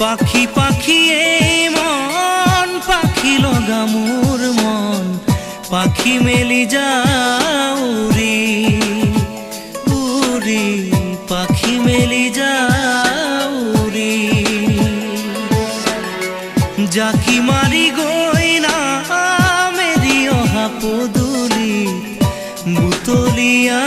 পাখি পাখি এই মন পাখি লগা মোর মন পাখি মেলি যাও উড়ি উড়ি পাখি মেলি যাও উড়ি জাকি মারি গইনা মেরি অহা পদুলি বুতলিয়া